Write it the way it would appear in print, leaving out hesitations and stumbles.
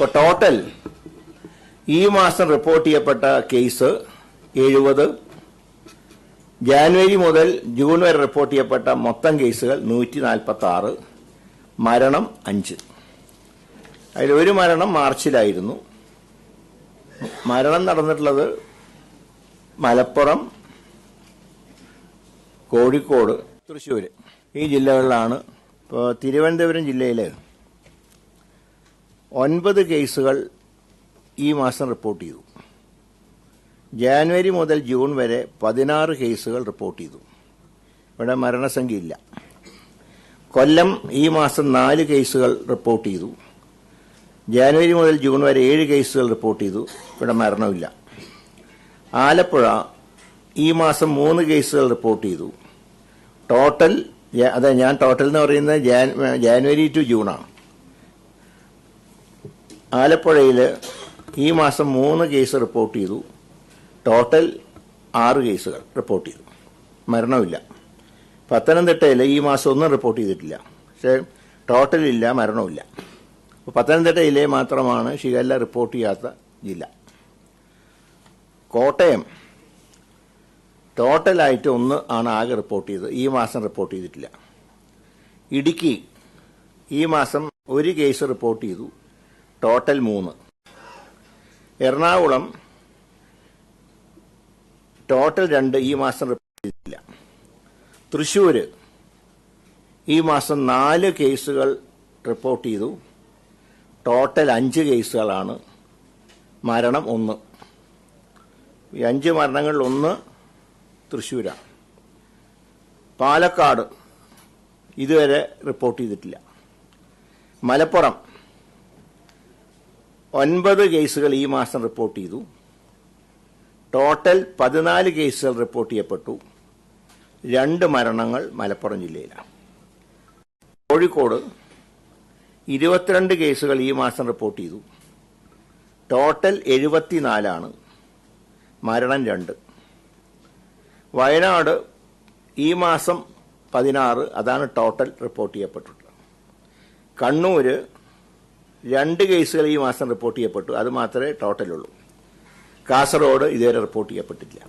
ഇപ്പോൾ ടോട്ടൽ ഈ മാസം റിപ്പോർട്ട് ചെയ്യപ്പെട്ട കേസ് 70. ജാനുവരി മുതൽ ജൂൺ വരെ റിപ്പോർട്ട് ചെയ്യപ്പെട്ട മൊത്തം കേസുകൾ 146. മരണം 5. അതിൽ ഒരു മരണം മാർച്ചിലായിരുന്നു. മരണം നടന്നിട്ടുള്ളത് മലപ്പുറം, കോഴിക്കോട്, തൃശ്ശൂർ ഈ ജില്ലകളിലാണ്. ഇപ്പോൾ തിരുവനന്തപുരം ജില്ലയിൽ 9 കേസുകൾ ഈ മാസം റിപ്പോർട്ട് ചെയ്തു. ജാനുവരി മുതൽ ജൂൺ വരെ 16 കേസുകൾ റിപ്പോർട്ട് ചെയ്തു. ഇവിടെ മരണസംഖ്യയില്ല. കൊല്ലം ഈ മാസം 4 കേസുകൾ റിപ്പോർട്ട് ചെയ്തു. ജാനുവരി മുതൽ ജൂൺ വരെ 7 കേസുകൾ റിപ്പോർട്ട് ചെയ്തു. ഇവിടെ മരണമില്ല. ആലപ്പുഴ ഈ മാസം 3 കേസുകൾ റിപ്പോർട്ട് ചെയ്തു. ടോട്ടൽ ഞാൻ ടോട്ടൽ എന്ന് പറയുന്നത് ജാനുവരി ടു ജൂണാണ്. ആലപ്പുഴയിൽ ഈ മാസം 3 കേസ് റിപ്പോർട്ട് ചെയ്തു. ടോട്ടൽ 6 കേസുകൾ റിപ്പോർട്ട് ചെയ്തു. മരണമില്ല. പത്തനംതിട്ടയിൽ ഈ മാസം ഒന്നും റിപ്പോർട്ട് ചെയ്തിട്ടില്ല. പക്ഷേ ടോട്ടലില്ല, മരണമില്ല. അപ്പോൾ പത്തനംതിട്ടയിലെ മാത്രമാണ് ഷിഗല്ല റിപ്പോർട്ട് ചെയ്യാത്ത ജില്ല. കോട്ടയം ടോട്ടലായിട്ട് 1 ആണ് ആകെ റിപ്പോർട്ട് ചെയ്തത്. ഈ മാസം റിപ്പോർട്ട് ചെയ്തിട്ടില്ല. ഇടുക്കി ഈ മാസം 1 കേസ് റിപ്പോർട്ട് ചെയ്തു. ടോട്ടൽ 3. എറണാകുളം ടോട്ടൽ 2, ഈ മാസം റിപ്പോർട്ട് ചെയ്തിട്ടില്ല. തൃശ്ശൂർ ഈ മാസം 4 കേസുകൾ റിപ്പോർട്ട് ചെയ്തു. ടോട്ടൽ 5 കേസുകളാണ്. മരണം 1. ഈ 5 മരണങ്ങളിൽ 1 തൃശ്ശൂരാണ്. പാലക്കാട് ഇതുവരെ റിപ്പോർട്ട് ചെയ്തിട്ടില്ല. മലപ്പുറം 9 കേസുകൾ ഈ മാസം റിപ്പോർട്ട് ചെയ്തു. ടോട്ടൽ 14 കേസുകൾ റിപ്പോർട്ട് ചെയ്യപ്പെട്ടു. 2 മരണങ്ങൾ മലപ്പുറം ജില്ലയിലാണ്. കോഴിക്കോട് 22 കേസുകൾ ഈ മാസം റിപ്പോർട്ട് ചെയ്തു. ടോട്ടൽ 74 ആണ്. മരണം 2. വയനാട് ഈ മാസം 16, അതാണ് ടോട്ടൽ റിപ്പോർട്ട് ചെയ്യപ്പെട്ടിട്ടുള്ളത്. കണ്ണൂർ 2 കേസുകൾ ഈ മാസം റിപ്പോർട്ട് ചെയ്യപ്പെട്ടു. അത് മാത്രമേ ടോട്ടലുള്ളൂ. കാസർഗോഡ് ഇതുവരെ റിപ്പോർട്ട് ചെയ്യപ്പെട്ടിട്ടില്ല.